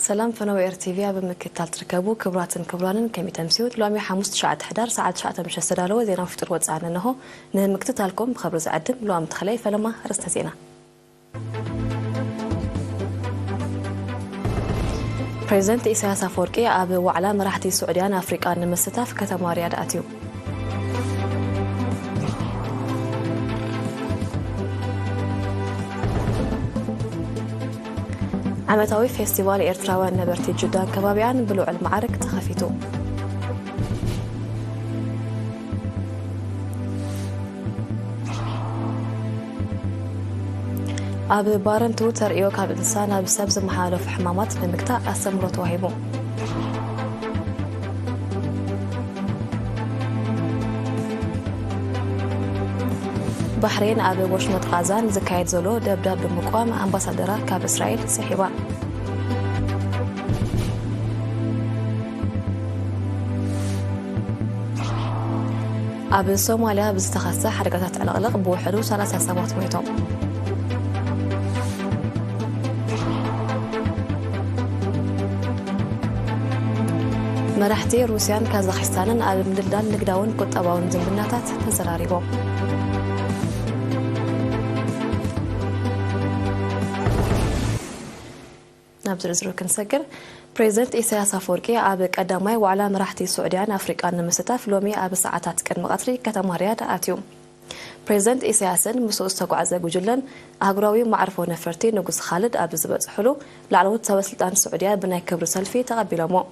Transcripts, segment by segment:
سلام فنوير تي في بمكتال تركبوا كبراتن كمي تمسيود لوامي حموست شعات حدار ساعات شعات مش استدالو زينا فطر وصعنا انه نمكتتالكم بخبر زعدم لوام تخلي فلما رست زينا بريزنت إسحاق أفورقي أبي وعلى مراحتي السعودية أفريقيا نمستها في كتاب رياض أتيو عمتاوي فيستيفال إرتراوان نبرتي جدا كبابيان بلوع المعارك تخفيتو أبي بارنتو ترئيو كاب إنسانا بسبز محالف حمامات بمكتا أسمرو وهيبو بحرين أبي وشمت غازان زكايت زولو دبداب بمقام أمباسادرات كاب إسرائيل سحيبا أبي صوماليا بزتخصى حركات الأغلق بوحدو 3 سنوات ميتهم مرحتي روسيان كازاخستان أبي مدلدال نقداون قطباون زنبناتات تزراريبو نبدأ كنسجل بريزنت إسحاق أفورقي أبي قدامي وعلى مراحتي السعودية أفريقيا نمستف لومي أبي ساعات كان مقطري كتاب رياض أتيو بريزنت إسحاق مسؤول استقعد زوجلن أهجراوي معرفو نفرتي نجوز خالد أبي زبط حلو لعلوت سوسلطان السعودية بناء كبر سلفي تقبلوا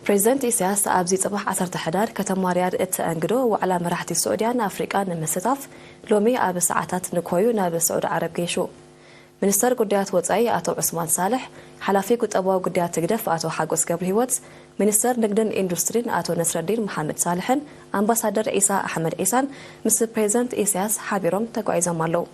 بريزنت إسحاق أبزي صباح 10 حدار كتاب رياض اتأنجدو وعلى مراحتي السعودية أفريقيا نمستف لومي أبي ساعات نكويو نابي السعود عرب جيشو منستر قديات وصاي أتو عثمان صالح حلافي قطباو قديات تقدف أتو حاجوس قبل هيوت منستر نقدن إندسترين أتو نصر الدين محمد صالحن أمباسادر عيسى أحمد عيسان مستر بريزنت إسحاق حابيروم تقويزا مالو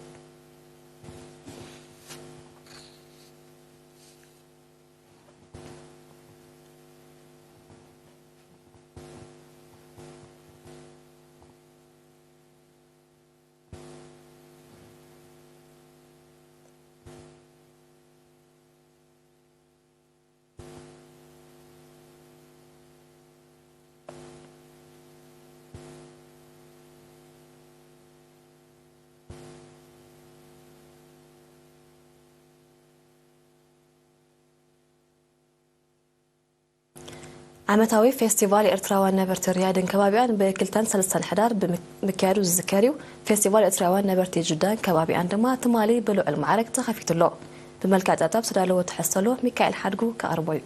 عمتاوي فيستيفال إرتراوان نبرت رياض كبابيان بكلتان 3 حدار بمكيادو الزكاريو فيستيفال إرتراوان نبرت جدا كبابيان دما تمالي بلوع المعارك تخفيت الله بملكات أتاب سدالو وتحصلو ميكائيل حدقو كأربوي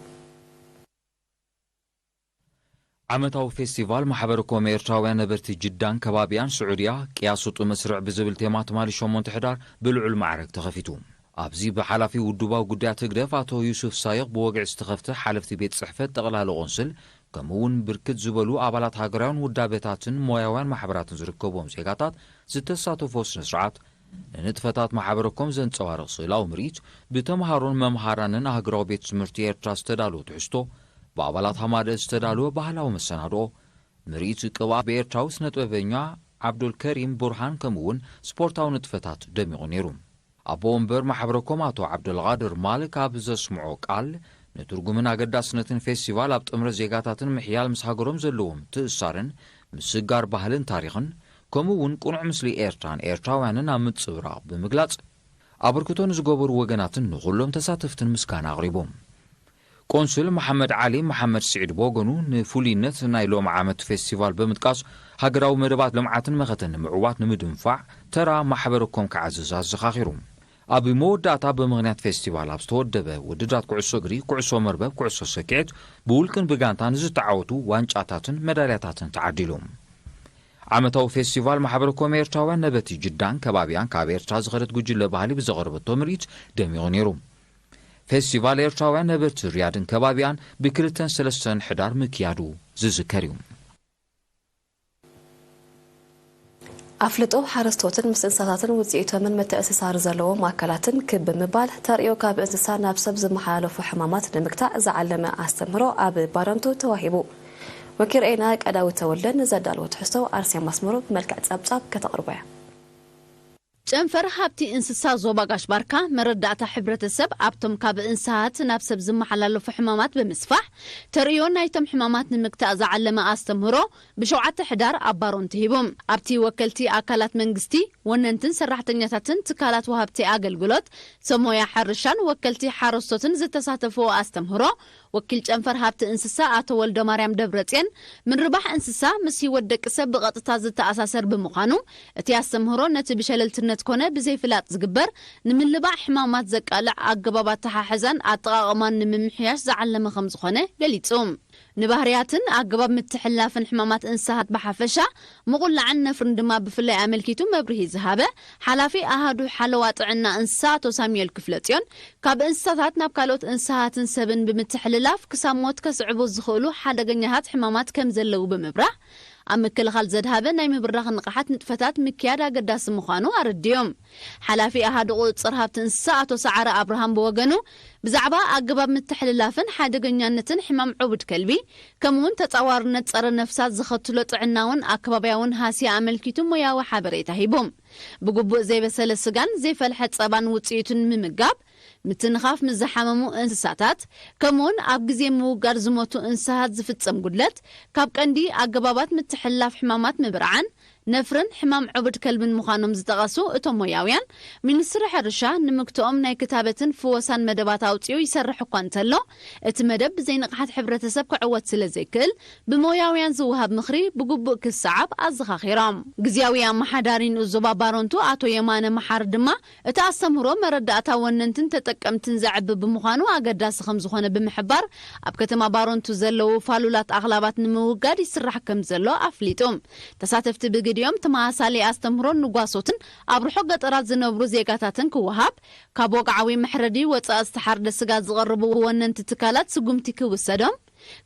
عمتاو فيستيفال محبركم إرتراوان نبرت جدا كبابيان سعودية قياسو مسرع بزبل تيمات مالي شومون تحدار بلوع المعارك تخفيتو أبزي بحلافي ودوبا وقدات تقدف أتو يوسف سايق بوقع استخفته حلفتي بيت صحفة تغلال غنسل كمون بركت زبلو أبالات هاقران ودابتاتن مويوان محبراتن زركبهم سيقاتات ستساتو فوس نسرعات نتفتات محبركم زن صوارق صيلا ومريت بتمهارون ممهارانن هاقراو بيت سمرتي إرتراس تدالو تحستو بأبالات هماد استدالو بحلاو مسنادو مريت قوا بإرتراوس نتوفينيا عبدالكريم برهان كمون سبورتاو نتفتات دميغنيروم أبومبر محبركم أتو عبد القادر مالك أبز اسمعو قال نترجمنا قداسنة فيستيفال أبت أمر زيجاتاتن محيال مسحقرم زلوهم تأسارن مسجار بهلن تاريخن كمون كونع مسلي إيرتراواننا متصورا بمقلات أبركتون زقوبر وغناتن نغلهم تساتفتن مسكان أغريبهم قنصل محمد علي محمد سعيد بوغنو نفولينت نايلو معامة فيستيفال بمتقاس هاقراو مدبات لمعاتن مختن معوات نمدنفع ترى محبركم كعززات زخاخيروم أبي موداتا بمغنيات فيستيفال أبستود دبه وددات كعسو غري كعسو مربب كعسو سكيت بولكن بغانتان زتعاوتو وانجاتاتن مدالياتاتن تعديلوم عمتاو فيستيفال محبركم إيرتراوان نبتي جدان كبابيان كابيرتا زغرت قجل بهالي بزغربتو مريت دميغنيروم فيستيفال إيرتراوان نبرت رياضن كبابيان بكلتن 3 حدار مكيادو ززكريوم أفلتو حرستوتن مس إنساناتن وزيتو من متأسسار زلو ماكلاتن كب مبال تريو كاب إنسان نفسب زمحالف وحمامات نمكتا زعلم أستمرو أب بارنتو تواهبو وكير إيناك أداو تولن زدال وتحسو أرسيا مسمرو بملكة أبصاب كتقربية ጨንፈር ሃብቲ እንስሳ ዞባ ጋሽባርካ መረዳእታ ሕብረተሰብ ኣብቶም ካብ እንስሳት ናብ ሰብ ዝመሓላለፉ ሕማማት ብምስፋሕ ተርእዮ ናይቶም ሕማማት ንምክታእ ዝዓለመ ኣስተምህሮ ብ7 ሕዳር ኣባሮን ተሂቦም ኣብቲ ወከልቲ ኣካላት መንግስቲ ወነንትን ሰራሕተኛታትን ትካላት ወሃብቲ ኣገልግሎት ሰሞያ ሕርሻን ወከልቲ ሓረስቶትን ዝተሳተፈው ኣስተምህሮ ወኪል ጨንፈር ሃብቲ እንስሳ ኣቶ ወልደ ማርያም ደብረጽዮን ምን ርባሕ እንስሳ ምስ ህይወት ደቂ ሰብ ብቐጥታ ዝተኣሳሰር ብምዃኑ እቲ ኣስተምህሮ ነቲ ብሸለልትነት ኮነ ብዘይፍላጥ ዝግበር ንምልባዕ ሕማማት ዘቃልዕ ኣገባባት ተሓሕዛን ኣጠቃቅማን ንምምሕያሽ ዝዓለመ ከም ዝኾነ ገሊጾም ንባህርያትን ኣገባብ ምትሕላፍን ሕማማት እንስሳት በሓፈሻ ምቁላዕን ነፍርን ድማ ብፍላይ ኣመልኪቱ መብርሂ ዝሃበ ሓላፊ ኣሃዱ ሓለዋ ጥዕና እንስሳ ኣቶ ሳሙኤል ክፍለጽዮን ካብ እንስሳታት ናብ ካልኦት እንስሳትን ሰብን ብምትሕልላፍ ክሳብ ሞት ከስዕቡ ዝኽእሉ ሓደገኛታት ሕማማት ከም ዘለው ብምብራህ ኣብ ምክልኻል ዘድሃበ ናይ ምብራኽ ንቕሓት ንጥፈታት ምክያድ ኣገዳሲ ምዃኑ ኣረድዮም ሓላፊ ኣሃዱ ቁፅር ሃብቲ እንስሳ ኣቶ ሰዓረ ኣብርሃም ብወገኑ ብዛዕባ ኣገባብ ምትሕልላፍን ሓደገኛነትን ሕማም ዑቡድ ከልቢ ከምውን ተጻዋርነት ጸረ ነፍሳት ዝኸትሎ ጥዕናውን ኣከባብያውን ሃስያ ኣመልኪቱ ሞያዊ ሓበሬታ ሂቦም ብግቡእ ዘይበሰለ ስጋን ዘይፈልሐ ጸባን ውፅኢቱን ምምጋብ ምትንኻፍ ምዝሓመሙ እንስሳታት ከምውን ኣብ ግዜ ምውጋድ ዝሞቱ እንስሳት ዝፍጸም ጉድለት ካብ ቀንዲ ኣገባባት ምትሕልላፍ ሕማማት ምብርዓን ነፍርን ሕማም ዑቡድ ከልብን ምዃኖም ዝጠቐሱ እቶም ሞያውያን ሚኒስትሪ ሕርሻ ንምክትኦም ናይ ክታበትን ፍወሳን መደባት ኣውፅኡ ይሰርሕ እኳ እንተሎ እቲ መደብ ብዘይንቕሓት ሕብረተሰብ ክዕወት ስለ ዘይክእል ብሞያውያን ዝውሃብ ምኽሪ ብግቡእ ክሰዓብ ኣዘኻኺሮም ግዝያዊ ኣመሓዳሪ ንዞባ ባሮንቱ ኣቶ የማነ መሓር ድማ እቲ ኣስተምህሮ መረዳእታ ወነንትን ተጠቀምትን ዘዕብብ ብምዃኑ ኣገዳሲ ከም ዝኾነ ብምሕባር ኣብ ከተማ ባሮንቱ ዘለው ፋሉላት ኣኽላባት ንምውጋድ ይስራሕ ከም ዘሎ ኣፍሊጦም ተሳተፍቲ ብግድዮም ተማሳሊ ኣስተምህሮ ንጓሶትን ኣብ ርሑቕ ገጠራት ዝነብሩ ዜጋታትን ክወሃብ ካብ ወግዓዊ መሕረዲ ወፃኢ ዝተሓርደ ስጋ ዝቐርቡ ወነንቲ ትካላት ስጉምቲ ክውሰዶም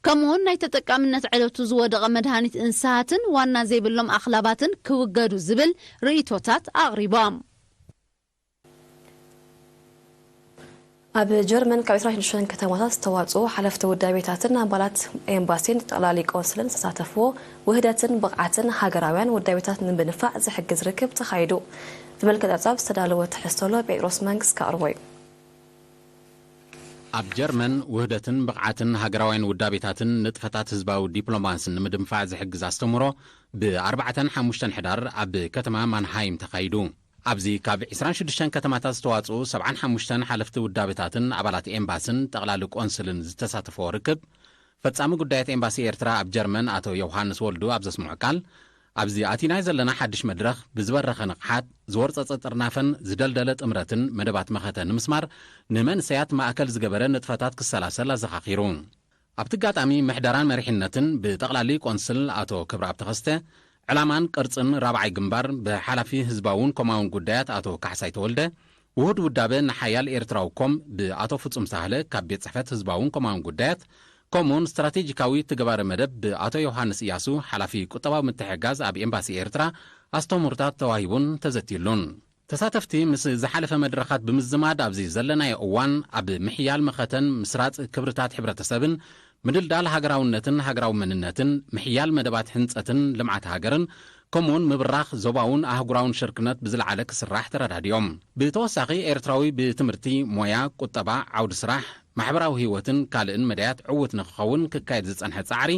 ከምውን ናይ ተጠቃምነት ዕለቱ ዝወደቐ መድሃኒት እንስሳትን ዋና ዘይብሎም ኣኽላባትን ክውገዱ ዝብል ርእይቶታት ኣቕሪቦም ኣብ ጀርመን ካብ 26 ከተማታት ዝተዋጽኡ ሓለፍቲ ውዳይ ቤታትን ኣባላት ኤምባሲን ጠቕላሊ ቆንስልን ዝተሳተፍዎ ውህደትን ብቕዓትን ሃገራውያን ውዳይ ቤታት ንምንፋዕ ዝሕግዝ ርክብ ተኻይዱ ዝመልከት ኣጻብ ዝተዳለወ ትሕዝቶሎ ጴጥሮስ መንግስት ካቕርቦ እዩ ኣብ ጀርመን ውህደትን ብቕዓትን ሃገራውያን ውዳይ ቤታትን ንጥፈታት ህዝባዊ ዲፕሎማስን ንምድንፋዕ ዝሕግዝ ኣስተምህሮ ብ4-5 ሕዳር ኣብ ከተማ ማንሃይም ተኻይዱ ኣብዚ ካብ 26 ከተማታት ዝተዋጽኡ 75 ሓለፍቲ ውዳቤታትን ኣባላት ኤምባስን ጠቕላሊ ቆንስልን ዝተሳተፈዎ ርክብ ፈጻሚ ጉዳያት ኤምባሲ ኤርትራ ኣብ ጀርመን ኣቶ ዮሃንስ ወልዱ ኣብ ዘስምዑ ቃል ኣብዚ ኣቲናይ ዘለና ሓድሽ መድረኽ ብዝበረኸ ንቕሓት ዝወርፀፀ ጥርናፈን ዝደልደለ ጥምረትን መደባት መኸተ ንምስማር ንመንሰያት ማእከል ዝገበረ ንጥፈታት ክሰላሰል ኣዘኻኺሩ ኣብቲ ጋጣሚ ምሕደራን መሪሕነትን ብጠቕላሊ ቆንስል ኣቶ ክብረኣብ ተኸስተ ዕላማን ቅርጽን ራብዓይ ግንባር ብሓላፊ ህዝባውን ኮማውን ጉዳያት ኣቶ ካሕሳይ ተወልደ ውህድ ውዳበ ንሓያል ኤርትራውኮም ብኣቶ ፍጹም ሳህለ ካብ ቤት ጽሕፈት ህዝባውን ኮማውን ጉዳያት ከምኡውን ስትራቴጂካዊ ትግባረ መደብ ብኣቶ ዮሃንስ እያሱ ሓላፊ ቁጠባዊ ምትሕጋዝ ኣብ ኤምባሲ ኤርትራ ኣስተምህሮታት ተዋሂቡን ተዘቲሉን ተሳተፍቲ ምስ ዝሓለፈ መድረኻት ብምዝማድ ኣብዚ ዘለናዮ እዋን ኣብ ምሕያል መኸተን ምስራጽ ክብርታት ሕብረተሰብን ምድልዳል ሃገራውነትን ሃገራዊ መንነትን ምሕያል መደባት ህንጸትን ልምዓት ሃገርን ከምኡውን ምብራኽ ዞባውን ኣህጉራውን ሽርክነት ብዝለዓለ ክስራሕ ተረዳድዮም ብተወሳኺ ኤርትራዊ ብትምህርቲ ሞያ ቁጠባ ዓውዲ ስራሕ ማሕበራዊ ህይወትን ካልእን መድያት ዕውት ንክኸውን ክካየድ ዝጸንሐ ጻዕሪ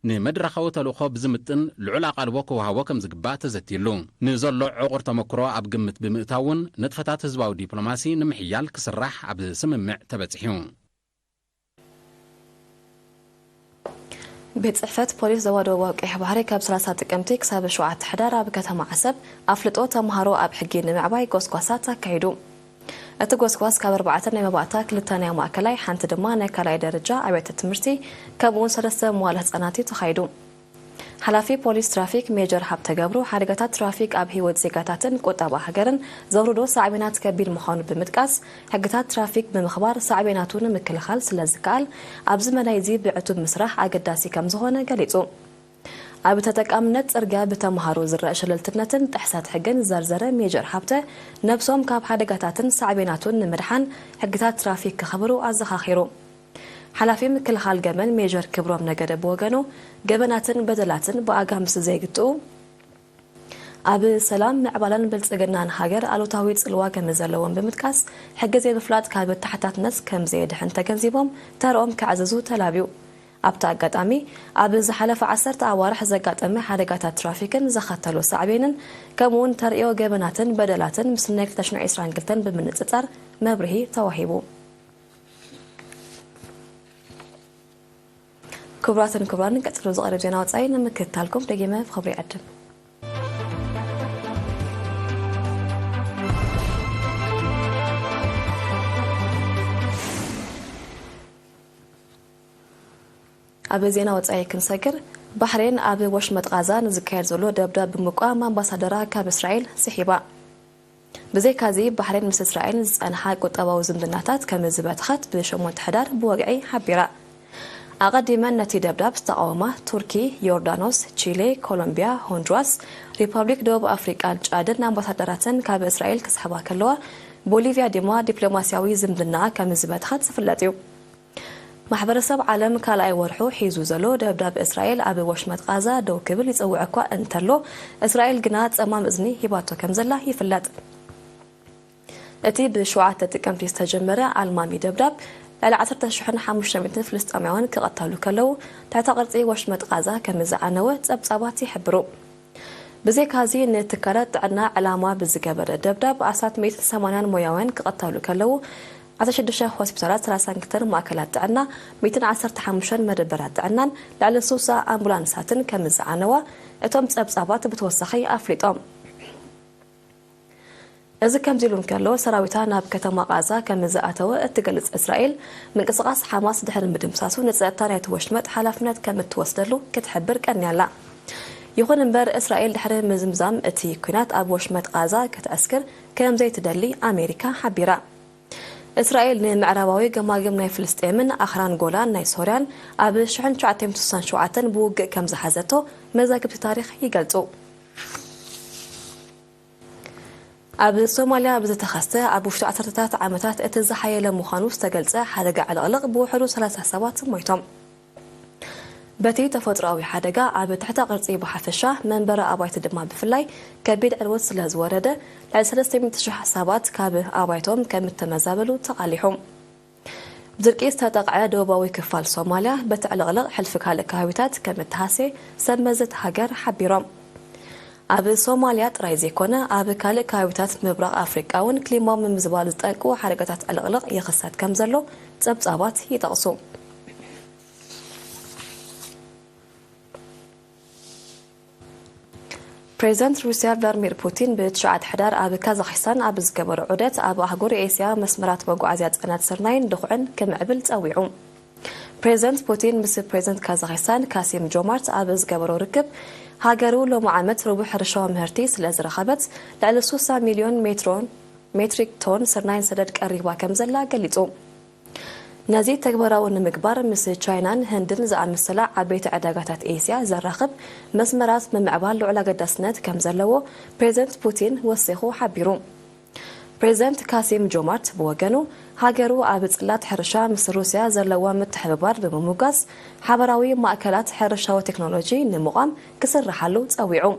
ንመድረኻዊ ተልእኾ ብዝምጥን ልዑል ኣቓልቦ ክወሃቦ ከም ዝግባእ ተዘቲሉ ንዘሎ ዕቑር ተመክሮ ኣብ ግምት ብምእታውን ንጥፈታት ህዝባዊ ዲፕሎማሲ ንምሕያል ክስራሕ ኣብ ስምምዕ ተበጺሑ ቤት ጽሕፈት ፖሊስ ዞባ ደቡብ ቀይሕ ባህሪ ካብ 30 ጥቅምቲ ክሳብ 7 ሕዳር ኣብ ከተማ ዓሰብ ኣፍልጦ ተምሃሮ ኣብ ሕጊ ንምዕባይ ጎስጓሳት ኣካይዱ እቲ ጎስጓስ ካብ 4 ናይ መባእታ 2 ናይ ማእከላይ ሓንቲ ድማ ናይ ካልኣይ ደረጃ ኣብያተ ትምህርቲ ከምኡውን 3 መዋእለ ህጻናት ተኻይዱ ሓላፊ ፖሊስ ትራፊክ ሜጀር ሃብተ ገብሩ ሓደጋታት ትራፊክ ኣብ ህይወት ዜጋታትን ቁጠባ ሃገርን ዘውርዶ ሳዕቤናት ከቢድ ምዃኑ ብምጥቃስ ሕግታት ትራፊክ ብምኽባር ሳዕቤናቱን ምክልኻል ስለዝከኣል ኣብዚ መዳይ እዚ ብዕቱብ ምስራሕ ኣገዳሲ ከም ዝኾነ ገሊጹ ኣብ ተጠቃምነት ጽርግያ ብተምሃሮ ዝረአ ሸለልትነትን ጥሕሰት ሕግን ዘርዘረ ሜጀር ሃብተ ነብሶም ካብ ሓደጋታትን ሳዕቤናቱን ንምድሓን ሕግታት ትራፊክ ክኽብሩ ኣዘኻኺሩ ሓላፊ ምክልኻል ገመን ሜጀር ክብሮም ነገደ ብወገኑ ገበናትን በደላትን ብኣጋምስ ዘይግጥኡ ኣብ ሰላም ምዕባለን ብልጽግናን ሃገር ኣሉታዊ ጽልዋ ከም ዘለዎም ብምጥቃስ ሕገ ዘይምፍላጥ ካብ ተሓታትነት ከም ዘየድሕን ተገንዚቦም ተርኦም ክዕዘዙ ተላብዩ ኣብታ ኣጋጣሚ ኣብ ዝሓለፈ 10 ኣዋርሕ ዘጋጠመ ሓደጋታት ትራፊክን ዘኸተሉ ሳዕቤንን ከምኡውን ተርእዮ ገበናትን በደላትን ምስ ናይ 2022 ብምንጽጻር መብርሂ ተዋሂቡ ክቡራትን ክቡራንን ቀጥሎ ዝቐርብ ዜና ወጻኢ ንምክትታልኩም ደጊመ ብኽብሪ ይዕድም ኣብ ዜና ወጻኢ ክንሰግር ባህሬን ኣብ ወሽመጥ ጋዛ ንዝካየድ ዘሎ ደብዳብ ብምቋም ኣምባሳደራ ካብ እስራኤል ስሒባ ብዘይካዚ ባህሬን ምስ እስራኤል ዝጸንሓ ቁጠባዊ ዝምድናታት ከም ዝበትኸት ብ8 ሕዳር ብወግዒ ሓቢራ ኣቐዲመን ነቲ ደብዳብ ዝተቃወማ ቱርኪ፣ ዮርዳኖስ፣ ቺሌ፣ ኮሎምቢያ፣ ሆንዱራስ፣ ሪፐብሊክ ደቡብ ኣፍሪቃን ጫድን ኣምባሳደራትን ካብ እስራኤል ክስሕባ ከለዋ ቦሊቪያ ድማ ዲፕሎማስያዊ ዝምድና ከም ዝበትኸት ዝፍለጥ እዩ ማሕበረሰብ ዓለም ካልኣይ ወርሑ ሒዙ ዘሎ ደብዳብ እስራኤል ኣብ ወሽመጥ ጋዛ ደው ክብል ይጽውዕ እኳ እንተሎ እስራኤል ግና ጸማም እዝኒ ሂባቶ ከም ዘላ ይፍለጥ እቲ ብ7 ጥቅምቲ ዝተጀመረ ኣልማሚ ደብዳብ ልዕሊ 10,500 ፍልስጤማውያን ክቐተሉ ከለዉ ታሕታ ቅርጺ ወሽመጥ ጋዛ ከም ዝዓነወ ጸብጻባት ይሕብሩ ብዘይካዚ ንትካላት ጥዕና ዕላማ ብዝገበረ ደብዳብ 180 ሞያውያን ክቐተሉ ከለዉ 16 ሆስፒታላት 32 ማእከላት ጥዕና 115 መደበራት ጥዕናን ልዕሊ 60 ኣምቡላንሳትን ከም ዝዓነዋ እቶም ጸብጻባት ብተወሳኺ ኣፍሊጦም እዚ ከምዚ ኢሉ እንከሎ ሰራዊታ ናብ ከተማ ጋዛ ከም ዝኣተወ እትገልጽ እስራኤል ምንቅስቓስ ሓማስ ድሕሪ ምድምሳሱ ንጸጥታ ናይቲ ወሽመጥ ሓላፍነት ከም እትወስደሉ ክትሕብር ቀኒያላ ይኹን እምበር እስራኤል ድሕሪ ምዝምዛም እቲ ኩናት ኣብ ወሽመጥ ጋዛ ክትኣስክር ከም ዘይትደሊ ኣሜሪካ ሓቢራ እስራኤል ንምዕራባዊ ገማግም ናይ ፍልስጤምን ኣኽራን ጎላን ናይ ሶርያን ኣብ 1967 ብውግእ ከም ዝሓዘቶ መዛግብቲ ታሪክ ይገልጹ ኣብ ሶማልያ ብዝተኸስተ ኣብ ውሽጢ 10 ዓመታት እቲ ዝሓየለ ምዃኑ ዝተገልጸ ሓደጋ ዕልቕልቕ ብውሕዱ 30 ሰባት ሞይቶም በቲ ተፈጥሮኣዊ ሓደጋ ኣብ ትሕተ ቅርጺ ብሓፈሻ መንበረ ኣባይቲ ድማ ብፍላይ ከቢድ ዕልወት ስለ ዝወረደ ልዕሊ 300,000 ሰባት ካብ ኣባይቶም ከም እተመዛበሉ ተቓሊሖም ብድርቂ ዝተጠቕዐ ደቡባዊ ክፋል ሶማልያ በቲ ዕልቕልቕ ሕልፊ ካልእ ከባቢታት ከም እተሃሴ ሰመዘት ሃገር ሓቢሮም ኣብ ሶማልያ ጥራይ ዘይኮነ ኣብ ካልእ ከባቢታት ምብራቕ ኣፍሪቃ እውን ክሊማዊ ምምዝባል ዝጠንቁ ሓደጋታት ዕልቕልቕ ይኽሰት ከም ዘሎ ጸብጻባት ይጠቕሱ ፕሬዚደንት ሩስያ ቭላድሚር ፑቲን ብ9 ሕዳር ኣብ ካዛክስታን ኣብ ዝገበረ ዑደት ኣብ ኣህጉር ኤስያ መስመራት መጓዓዝያ ጽዕነት ስርናይን ድኹዕን ክምዕብል ጸዊዑ ፕሬዚደንት ፑቲን ምስ ፕሬዚደንት ካዛክስታን ካሲም ጆማርት ኣብ ዝገበሮ ርክብ ሃገሩ ሎሚ ዓመት ርቡዕ ሕርሻዊ ምህርቲ ስለ ዝረኸበት ልዕሊ 60 ሚልዮን ሜትሪክ ቶን ስርናይን ሰደድ ቀሪባ ከም ዘላ ገሊጹ ነዚ ተግባራዊ ንምግባር ምስ ቻይናን ህንድን ዝኣመሰላ ዓበይቲ ዕዳጋታት ኤስያ ዘራኽብ መስመራት ምምዕባል ልዑል ኣገዳስነት ከም ዘለዎ ፕሬዚደንት ፑቲን ወሲኹ ሓቢሩ ፕሬዚደንት ካሲም ጆማርት ብወገኑ ሃገሩ ኣብ ጽላት ሕርሻ ምስ ሩስያ ዘለዋ ምትሕብባር ብምሙጋስ ሓበራዊ ማእከላት ሕርሻዊ ቴክኖሎጂ ንምቋም ክስርሓሉ ጸዊዑ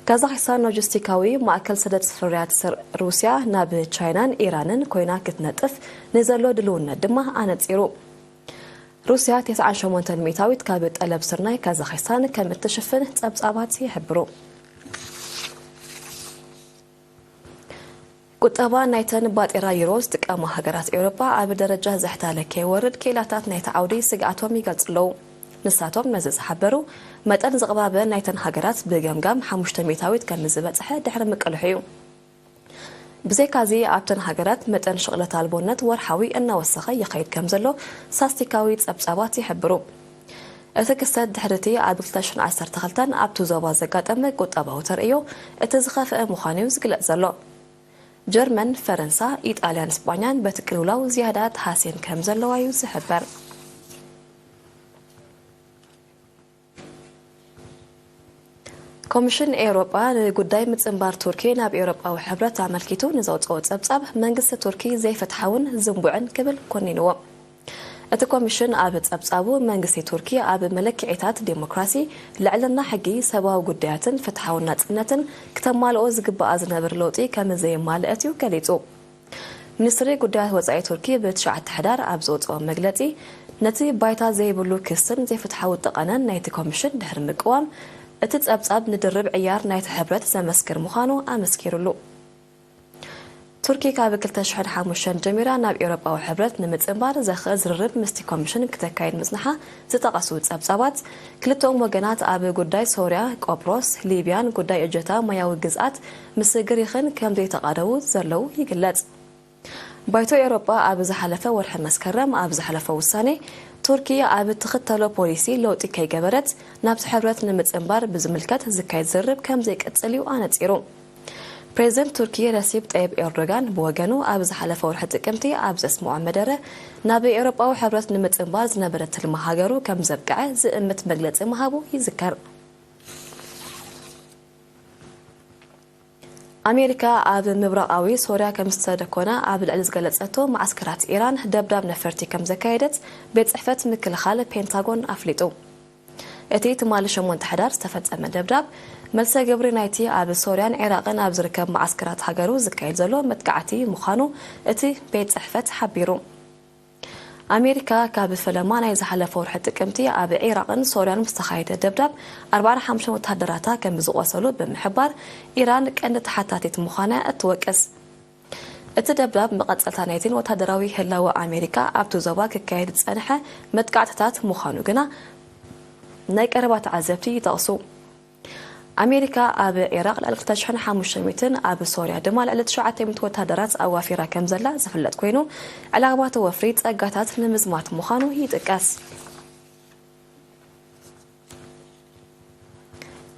ካዛክስታን ሎጂስቲካዊ ማእከል ሰደድ ፍርያት ሩስያ ናብ ቻይናን ኢራንን ኮይና ክትነጥፍ ንዘሎ ድልውነት ድማ ኣነጺሩ ሩስያ 98 ሚታዊት ካብ ጠለብ ስርናይ ካዛክስታን ከም እትሽፍን ጸብጻባት ይሕብሩ ቁጠባ ናይተን ባጤራ ዩሮ ዝጥቀማ ሃገራት ኤውሮጳ ኣብ ደረጃ ዘሕታለ ከይወርድ ኬላታት ናይቲ ዓውዲ ስግኣቶም ይገልጽለው ንሳቶም ነዚ ዝሓበሩ መጠን ዝቕባበ ናይተን ሃገራት ብገምጋም 5 ሚታዊት ከም ዝበጽሐ ድሕሪ ምቅልሑ እዩ ብዘይካዚ ኣብተን ሃገራት መጠን ሽቕለት ኣልቦነት ወርሓዊ እናወሰኸ ይኸይድ ከም ዘሎ ሳስቲካዊ ጸብጻባት ይሕብሩ እቲ ክስተት ድሕርቲ ኣብ 2012 ኣብቲ ዞባ ዘጋጠመ ቁጠባዊ ተርእዮ እቲ ዝኸፍአ ምዃኑ ዝግለጽ ዘሎ ጀርመን፣ ፈረንሳ፣ ኢጣልያን፣ ስጳኛን በቲ ቅልውላው ዝያዳ ተሃስየን ከም ዘለዋ እዩ ዝሕበር ኮሚሽን ኤውሮጳ ንጉዳይ ምጽንባር ቱርኪ ናብ ኤውሮጳዊ ሕብረት ኣመልኪቱ ንዘውፅኦ ጸብጻብ መንግስቲ ቱርኪ ዘይፈትሓውን ዝንቡዕን ክብል ኮኒንዎ الكوميشن أبت أبصابو منجسي تركيا أب ملكيات ديمقراطي لعلنا حقي سبا وجديات فتحوا نتنتن كتمال أوز جبا أزنا برلوتي كم زي مالأتيو كليتو منستري جديات وزعي تركيا بتشعة حدار أبزوت أو مجلتي نتي بايتا زي بلو كستن زي فتحوا التقنن نايت كوميشن دهر مقوام أبصاب ندرب عيار نايت حبرت زمسكر مخانو أمسكيرو له تركيا كابل تشحن حاموشان جميرة ناب أوروبا وحبرت نمتنبار زخز الرب مستي كوميشن كتكاين مزنحة زتقاسوت أبصابات كلتهم وجنات أبي قداي سوريا قبرص ليبيان قداي إجتا مياو جزءات مسجريخن كم دي تقادو زرلو يقلت بايتو أوروبا أبي زحلفة ورح مسكرم أبي زحلفة وساني تركيا أبي تختلو بوليسي لو تكاي جبرت نابس حبرت نمتنبار بزملكات زكاي زرب كم زيك أتسليو أنا تيرو بريزنت تركيا رسيب طيب إردوغان بوغانو أبز حلفة ورحت كمتي أبز اسمو عمدارة نابي أوروبا وحبرت نمت انباز نبرت المهاجرو كم زبقعة زئمت مجلت مهابو يذكر أمريكا أب مبرقاوي سوريا كم استدكونا أب العلز قلتاتو معسكرات إيران دبداب نفرتي كم زكايدت بيت صحفت مكل خال بينتاغون أفليتو أتي تمال شمون تحدار استفدت أما دبداب ملسا جبري نايتي أب سوريان عراقن أب زركب معسكرات هاجرو زكايد زلو متقعتي مخانو أتي بيت صحفت حبيرو أمريكا كاب فلمان يزحل فورحة كمتي أب عراقن سوريان مستخايدة دبداب 4-5 متحدراتا كم بزوصلو بمحبار إيران كأنت حتاتي مخانة أتوكس التدبلاب مقاطعتانيتين وتهدراوي هلاو أمريكا أبتو زواك كايد تصنحة متقعتات مخانو جنا نايك أربعة عزبتي يتقصو أمريكا أب العراق الألقتشحن حاموشميتن أب سوريا دمال التشعة متوتهدرات أوافيرا كمزلا زفلت كوينو علاقات وفريت أقاتات نمزمات مخانو يتقاس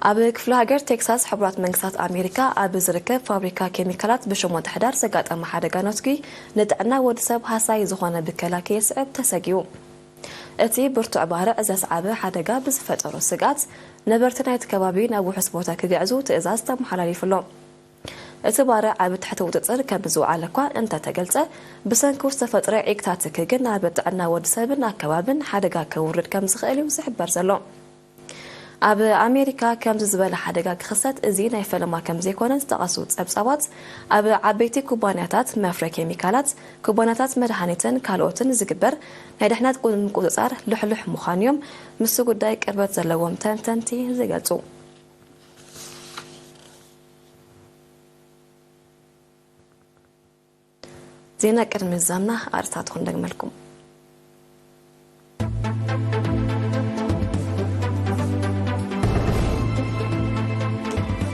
أب كفلاجر تكساس حبرات منكسات أمريكا أب زركة فابريكا كيميكالات بشمون تحدار سقات أما حدا جانوسكي نتأنا ودسب هاساي زخانة بكلاكي يسعب تساقيو أتي برتو عبارة أزاس عابة حدقا بزفترو السقات نبرتنا يتكبابين أبو حسبوتا كقعزو تأزاز تم حلالي فلو اتبارة عابة حتى وتتصر كبزو عالكوا انت تقلت بسنكو استفترة عيكتاتك قلنا بتعنا ودسابنا كبابن حدقا كورد كمزخيلي وسحب برزلو أب أمريكا كم زبالة حدقا كخصت زينة فلما كم زي كونن تقصوت أبصابات أب عبيتي كوبانياتات مافرا كيميكالات كوبانياتات مرهانيتن كالوتن زقبر نايدحنا تقول مقوصار لح مخانيوم مسو قداي قربت زلوم تنتي زقلتو زينة كرم الزامنة أرتاتهم دقملكم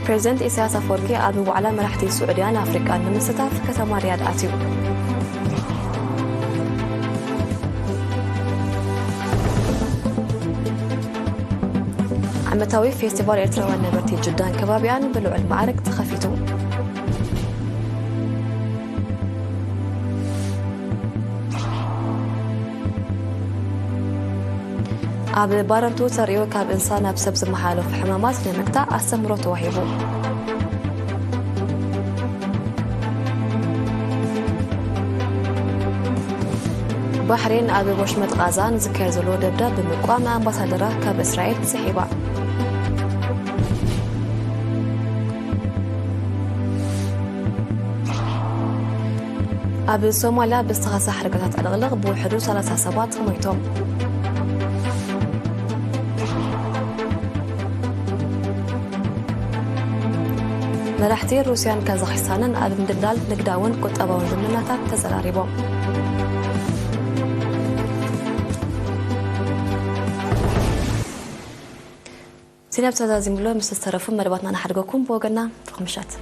بريزنت إسياس أفوركي أبو على مرحتي السعودية أفريقيا نمستاف كتما رياض آتيو عمتاوي فيستيفال إرتروان نبرتي جدا كبابيان بلوع المعارك تخفيتو أبل بارنتو تريو كاب إنسان بسبب محاله في حمامات لمقطع أستمروا توهيبو بحرين أبل بوشمت غازان زكاي زلو دبدا بمقوام أمباسادرة كاب إسرائيل سحيبا أبل صوماليا باستغاثة حركات الأغلق بوحدو 3 سبات ميتوم مراحتي روسيان كازاخستان أب مدلال نقداون كنت أباون زمناتات تزراريبو سيناب تزازيم بلو مستسترفون مربطنا نحرقكم بوغنا فخمشات